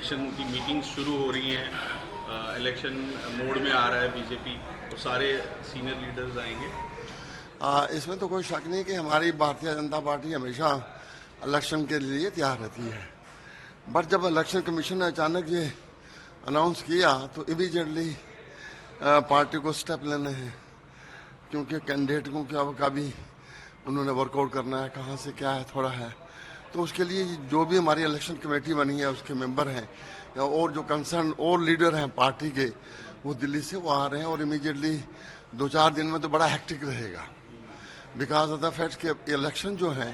Election की meetings शुरू हो रही हैं, इलेक्शन मोड में आ रहा है बीजेपी, तो सारे सीनियर लीडर्स आएंगे। इसमें तो कोई शक नहीं कि हमारी भारतीय जनता पार्टी हमेशा इलेक्शन के लिए तैयार रहती है। बट जब इलेक्शन कमीशन ने अचानक ये अनाउंस किया तो इमीडिएटली पार्टी को स्टेप लेने हैं, क्योंकि कैंडिडेट को का भी उन्होंने वर्कआउट करना है, कहाँ से क्या है थोड़ा है। तो उसके लिए जो भी हमारी इलेक्शन कमेटी बनी है उसके मेंबर हैं और जो कंसर्न और लीडर हैं पार्टी के, वो दिल्ली से वो आ रहे हैं और इमीडिएटली 2-4 दिन में तो बड़ा हेक्टिक रहेगा, बिकॉज ऑफ द फैक्ट कि इलेक्शन जो है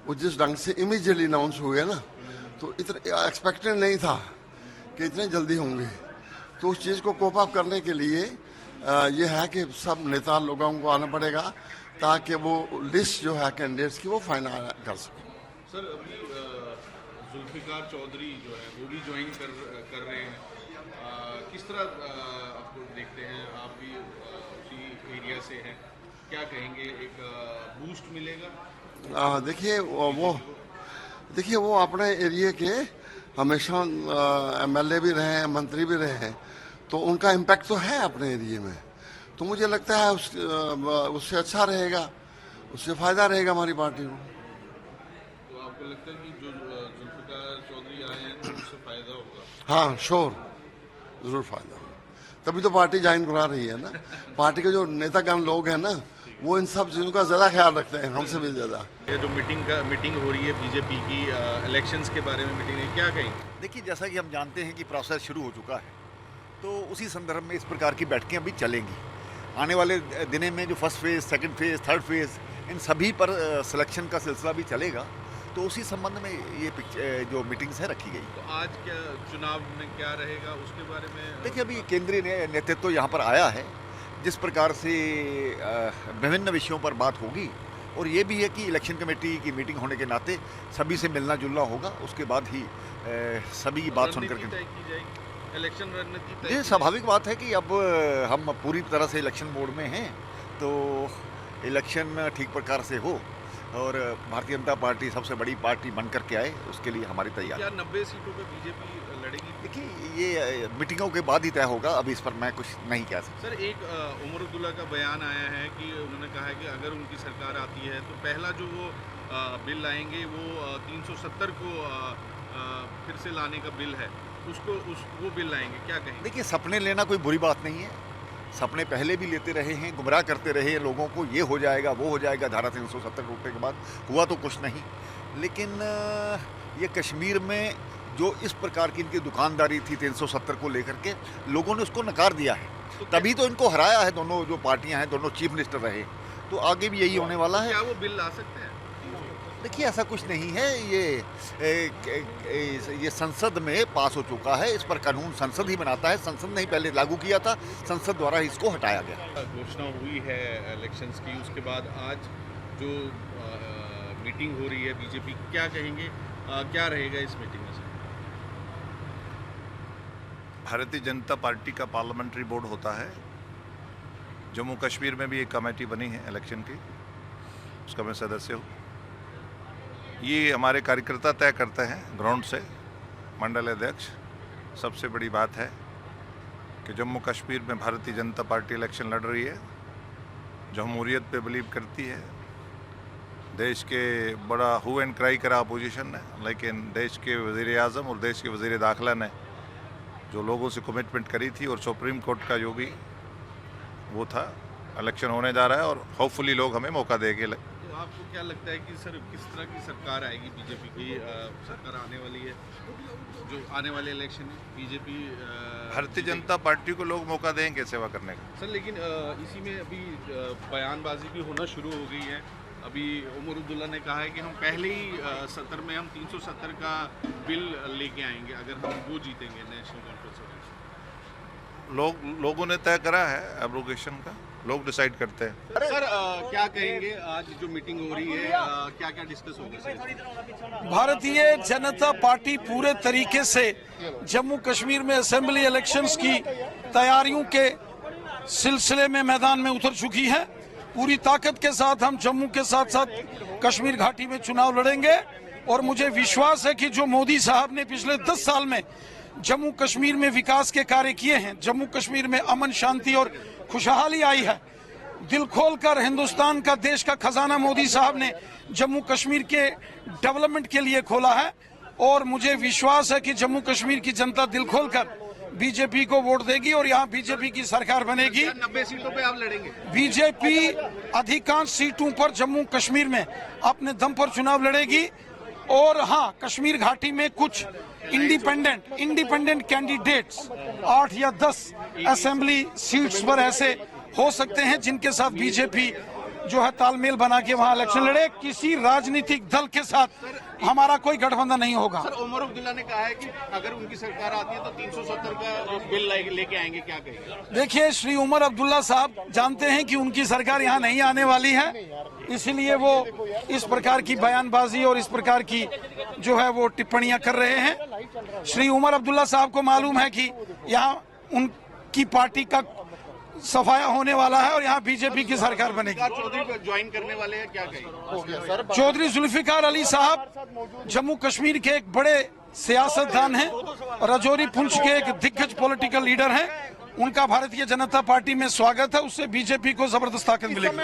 वो जिस ढंग से इमीडिएटली अनाउंस हो गया ना, तो इतना एक्सपेक्टेड नहीं था कि इतने जल्दी होंगे। तो उस चीज़ को कोप अप करने के लिए ये है कि सब नेता लोगों को आना पड़ेगा ताकि वो लिस्ट जो है कैंडिडेट्स की वो फाइनल कर सकें। सर, अभी जुल्फिकार चौधरी जो है वो भी ज्वाइन कर रहे हैं, किस तरह आपको देखते हैं? आप भी उसी एरिया से हैं, क्या कहेंगे? एक बूस्ट मिलेगा? देखिए वो अपने एरिया के हमेशा एमएलए भी रहे हैं, मंत्री भी रहे हैं, तो उनका इम्पैक्ट तो है अपने एरिया में। तो मुझे लगता है उससे अच्छा रहेगा, उससे फायदा रहेगा हमारी पार्टी को। तो आपको लगता है कि जो जुल्फिकार चौधरी आए हैं तो उससे फायदा होगा? हाँ, श्योर, जरूर फायदा होगा, तभी तो पार्टी ज्वाइन करा रही है ना। पार्टी के जो नेतागण लोग हैं ना, वो इन सब चीज़ों का ज़्यादा ख्याल रखते हैं हमसे भी ज़्यादा। ये जो मीटिंग हो रही है बीजेपी की, इलेक्शंस के बारे में मीटिंग है, क्या कहेंगे? देखिए, जैसा कि हम जानते हैं कि प्रोसेस शुरू हो चुका है, तो उसी संदर्भ में इस प्रकार की बैठकें अभी चलेंगी। आने वाले दिनों में जो first phase, second phase, third phase, इन सभी पर सिलेक्शन का सिलसिला भी चलेगा। तो उसी संबंध में ये जो मीटिंग्स है रखी गई। तो आज क्या चुनाव में क्या रहेगा उसके बारे में? देखिए, अभी केंद्रीय नेतृत्व यहाँ पर आया है, जिस प्रकार से विभिन्न विषयों पर बात होगी, और ये भी है कि इलेक्शन कमेटी की मीटिंग होने के नाते सभी से मिलना जुलना होगा, उसके बाद ही सभी की बात सुनकर के इलेक्शन रणनीति। ये स्वाभाविक बात है कि अब हम पूरी तरह से इलेक्शन मोड में हैं, तो इलेक्शन ठीक प्रकार से हो और भारतीय जनता पार्टी सबसे बड़ी पार्टी बन करके आए, उसके लिए हमारी तैयारी। क्या 90 सीटों पे बीजेपी लड़ेगी? देखिए, ये मीटिंगों के बाद ही तय होगा, अभी इस पर मैं कुछ नहीं कह सकता। सर, एक उमर अब्दुल्ला का बयान आया है कि उन्होंने कहा है कि अगर उनकी सरकार आती है तो पहला जो वो बिल लाएंगे वो 370 को फिर से लाने का बिल है, वो बिल लाएंगे, क्या कहेंगे? देखिए, सपने लेना कोई बुरी बात नहीं है, सपने पहले भी लेते रहे हैं, गुमराह करते रहे हैं लोगों को, ये हो जाएगा वो हो जाएगा, धारा 370 टूटने के बाद हुआ तो कुछ नहीं। लेकिन ये कश्मीर में जो इस प्रकार की इनकी दुकानदारी थी 370 को लेकर के, लोगों ने उसको नकार दिया है, तभी तो इनको हराया है। दोनों जो पार्टियां हैं, दोनों चीफ मिनिस्टर रहे, तो आगे भी यही होने वाला है। क्या वो बिल ला सकते हैं? देखिए, ऐसा कुछ नहीं है, ये संसद में पास हो चुका है, इस पर कानून संसद ही बनाता है, संसद ने ही पहले लागू किया था, संसद द्वारा इसको हटाया गया। घोषणा हुई है इलेक्शंस की, उसके बाद आज जो मीटिंग हो रही है बीजेपी, क्या कहेंगे, क्या रहेगा इस मीटिंग में? भारतीय जनता पार्टी का पार्लियामेंट्री बोर्ड होता है, जम्मू कश्मीर में भी एक कमेटी बनी है इलेक्शन की, उसका मैं सदस्य हूँ। ये हमारे कार्यकर्ता तय करते हैं ग्राउंड से, मंडल अध्यक्ष। सबसे बड़ी बात है कि जम्मू कश्मीर में भारतीय जनता पार्टी इलेक्शन लड़ रही है, जमहूरियत पे बिलीव करती है। देश के बड़ा हु एंड क्राई करा अपोजिशन है, लेकिन देश के वज़ीर आज़म और देश के वज़ीर दाखिला ने जो लोगों से कमिटमेंट करी थी, और सुप्रीम कोर्ट का जो भी वो था, इलेक्शन होने जा रहा है और होपफुली लोग हमें मौका देंगे। तो आपको क्या लगता है कि सर किस तरह की सरकार आएगी? बीजेपी की सरकार आने वाली है, जो आने वाले इलेक्शन में बीजेपी भारतीय जनता पार्टी को लोग मौका देंगे सेवा करने का। सर, लेकिन इसी में अभी बयानबाजी भी होना शुरू हो गई है। अभी उमर अब्दुल्ला ने कहा है कि हम पहले ही सत्र में हम 370 का बिल लेके आएंगे अगर हम वो जीतेंगे नेशनल कॉन्फ्रेंस। लोगों ने तय करा है एब्रोगेशन का, लोग डिसाइड करते हैं। सर, क्या कहेंगे, आज जो मीटिंग हो रही है क्या क्या डिस्कस होगी? भारतीय जनता पार्टी पूरे तरीके से जम्मू कश्मीर में असेंबली इलेक्शंस की तैयारियों के सिलसिले में मैदान में उतर चुकी है। पूरी ताकत के साथ हम जम्मू के साथ साथ कश्मीर घाटी में चुनाव लड़ेंगे और मुझे विश्वास है कि जो मोदी साहब ने पिछले 10 साल में जम्मू कश्मीर में विकास के कार्य किए हैं, जम्मू कश्मीर में अमन शांति और खुशहाली आई है। दिल खोलकर हिंदुस्तान का, देश का खजाना मोदी साहब ने जम्मू कश्मीर के डेवलपमेंट के लिए खोला है और मुझे विश्वास है कि जम्मू कश्मीर की जनता दिल खोलकर बीजेपी को वोट देगी और यहाँ बीजेपी की सरकार बनेगी। 90 सीटों पे आप लड़ेंगे? बीजेपी अधिकांश सीटों पर जम्मू कश्मीर में अपने दम पर चुनाव लड़ेगी और हाँ, कश्मीर घाटी में कुछ इंडिपेंडेंट कैंडिडेट्स 8 या 10 असेंबली सीट्स पर ऐसे हो सकते हैं जिनके साथ बीजेपी जो है तालमेल बना के वहां इलेक्शन लड़े। किसी राजनीतिक दल के साथ हमारा कोई गठबंधन नहीं होगा। सर, उमर अब्दुल्ला ने कहा है कि अगर उनकी सरकार आती है तो 370 का बिल लेके आएंगे, क्या कहेंगे? देखिए, श्री उमर अब्दुल्ला साहब जानते हैं कि उनकी सरकार यहाँ नहीं आने वाली है, इसलिए वो इस प्रकार की बयानबाजी और इस प्रकार की जो है वो टिप्पणियां कर रहे हैं। श्री उमर अब्दुल्ला साहब को मालूम है कि यहाँ उनकी पार्टी का सफाया होने वाला है और यहाँ बीजेपी की सरकार बनेगी। चौधरी ज्वाइन करने वाले हैं, क्या कहेंगे? चौधरी जुल्फिकार अली साहब जम्मू कश्मीर के एक बड़े सियासतदान हैं, राजौरी पुंछ के एक दिग्गज पॉलिटिकल लीडर हैं। उनका भारतीय जनता पार्टी में स्वागत है, उससे बीजेपी को जबरदस्त ताकत मिलेगी।